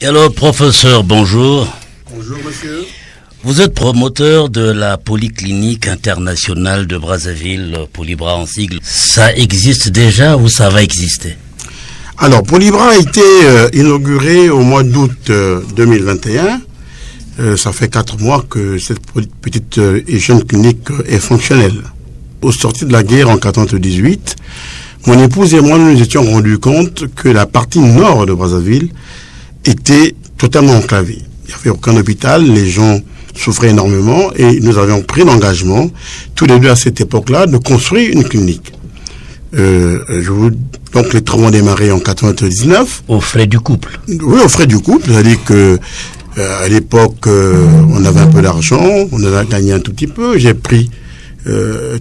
Et alors, professeur, bonjour. Bonjour, monsieur. Vous êtes promoteur de la Polyclinique internationale de Brazzaville, Polybra en sigle. Ça existe déjà ou ça va exister? Alors, Polybra a été inauguré au mois d'août 2021. Ça fait 4 mois que cette petite et jeune clinique est fonctionnelle. Au sorti de la guerre en 1998, mon épouse et moi nous étions rendus compte que la partie nord de Brazzaville était totalement enclavée. Il n'y avait aucun hôpital, les gens souffraient énormément et nous avions pris l'engagement, tous les deux à cette époque-là, de construire une clinique. Donc les travaux ont démarré en 1999. Aux frais du couple? Oui, aux frais du couple. C'est-à-dire que à l'époque, on avait un peu d'argent, on en a gagné un tout petit peu. J'ai pris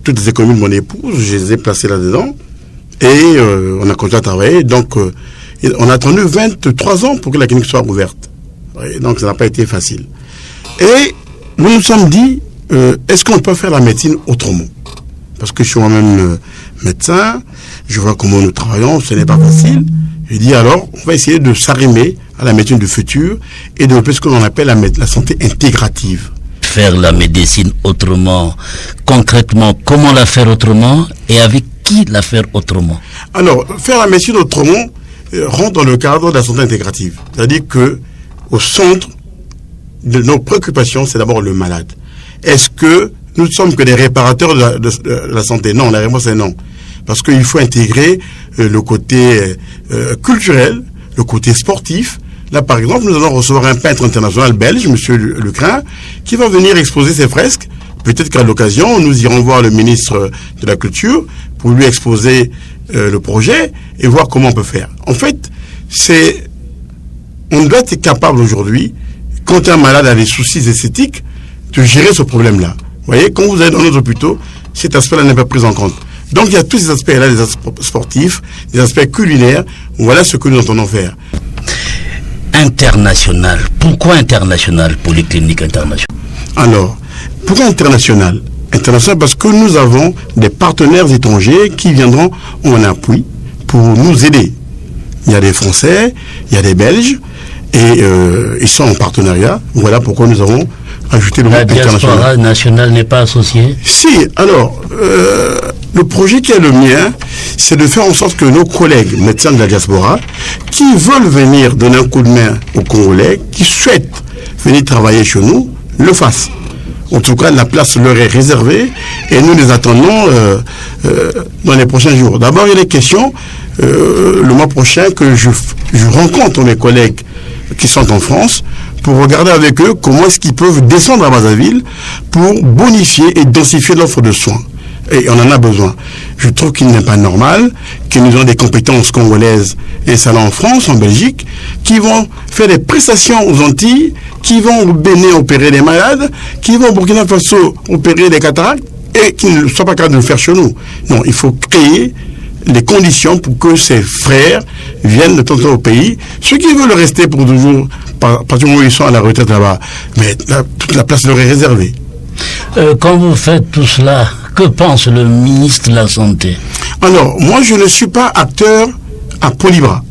toutes les économies de mon épouse, je les ai placées là-dedans et on a continué à travailler. Donc on a attendu 23 ans pour que la clinique soit ouverte. Et donc ça n'a pas été facile. Et nous nous sommes dit, est-ce qu'on peut faire la médecine autrement? Parce que je suis moi-même médecin, je vois comment nous travaillons, ce n'est pas facile. J'ai dit alors, on va essayer de s'arrimer à la médecine du futur et développer ce que l'on appelle la santé intégrative. Faire la médecine autrement, concrètement, comment la faire autrement et avec qui la faire autrement? Alors, faire la médecine autrement rentre dans le cadre de la santé intégrative. C'est-à-dire que au centre de nos préoccupations, c'est d'abord le malade. Est-ce que nous ne sommes que des réparateurs de la santé? Non, la réponse est non. Parce qu'il faut intégrer le côté culturel, le côté sportif. Là, par exemple, nous allons recevoir un peintre international belge, M. Lecrin, qui va venir exposer ses fresques. Peut-être qu'à l'occasion, nous irons voir le ministre de la Culture pour lui exposer le projet et voir comment on peut faire. En fait, on doit être capable aujourd'hui, quand un malade a des soucis esthétiques, de gérer ce problème-là. Vous voyez, quand vous allez dans nos hôpitaux, cet aspect-là n'est pas pris en compte. Donc, il y a tous ces aspects-là, des aspects sportifs, des aspects culinaires. Voilà ce que nous entendons faire. International. Pourquoi international, Polyclinique internationale? Alors, pourquoi international? International parce que nous avons des partenaires étrangers qui viendront en appui pour nous aider. Il y a des Français, il y a des Belges, et ils sont en partenariat. Voilà pourquoi nous avons ajouté le mot international. La diaspora nationale n'est pas associée? Si, alors, le projet qui est le mien, c'est de faire en sorte que nos collègues médecins de la diaspora, qui veulent venir donner un coup de main aux Congolais, qui souhaitent venir travailler chez nous, le fassent. En tout cas, la place leur est réservée et nous les attendons dans les prochains jours. D'abord, il y a des questions le mois prochain que je rencontre mes collègues qui sont en France pour regarder avec eux comment est-ce qu'ils peuvent descendre à Brazzaville pour bonifier et densifier l'offre de soins. Et on en a besoin. Je trouve qu'il n'est pas normal que nous ayons des compétences congolaises installées en France, en Belgique, qui vont faire des prestations aux Antilles, qui vont au Bénin opérer des malades, qui vont au Burkina Faso opérer des cataractes, et qui ne soient pas capables de le faire chez nous. Non, il faut créer les conditions pour que ces frères viennent de temps en temps au pays. Ceux qui veulent rester pour toujours, à partir du moment où ils sont à la retraite là-bas, mais toute la place leur est réservée. Quand vous faites tout cela, que pense le ministre de la Santé? Alors, moi, je ne suis pas acteur à Polybra.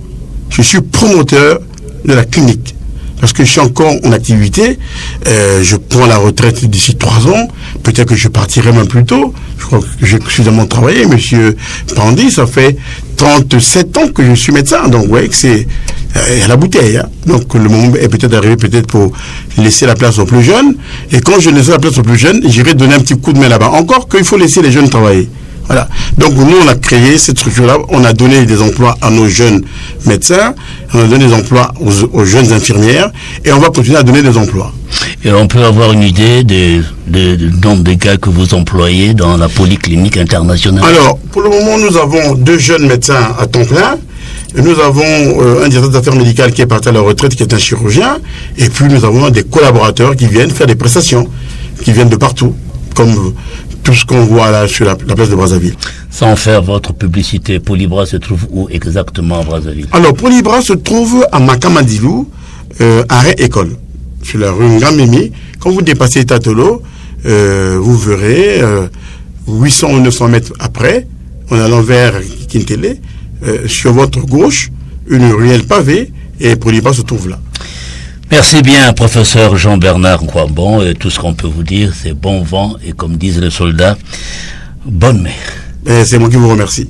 Je suis promoteur de la clinique. Parce que je suis encore en activité. Je prends la retraite d'ici 3 ans. Peut-être que je partirai même plus tôt. Je crois que j'ai suffisamment travaillé. Monsieur Pandy, ça fait 37 ans que je suis médecin. Donc, vous voyez que c'est à la bouteille. Hein. Donc, le moment est peut-être arrivé peut-être pour laisser la place aux plus jeunes. Et quand je laisse la place aux plus jeunes, j'irai donner un petit coup de main là-bas. Encore qu'il faut laisser les jeunes travailler. Voilà. Donc nous, on a créé cette structure-là, on a donné des emplois à nos jeunes médecins, on a donné des emplois aux jeunes infirmières, et on va continuer à donner des emplois. Et on peut avoir une idée du nombre de gars que vous employez dans la Polyclinique internationale? Alors, pour le moment, nous avons 2 jeunes médecins à temps plein, et nous avons un directeur d'affaires médicales qui est parti à la retraite, qui est un chirurgien, et puis nous avons des collaborateurs qui viennent faire des prestations, qui viennent de partout, comme tout ce qu'on voit là sur la place de Brazzaville. Sans faire votre publicité, Polybra se trouve où exactement à Brazzaville? Alors, Polybra se trouve à Makamadilou, arrêt école, sur la rue Ngamimi. Quand vous dépassez Tatolo, vous verrez 800 ou 900 mètres après, en allant vers Kintele, sur votre gauche, une ruelle pavée, et Polybra se trouve là. Merci bien, professeur Jean-Bernard Nkwambon. Et tout ce qu'on peut vous dire, c'est bon vent et comme disent les soldats, bonne mer. C'est moi qui vous remercie.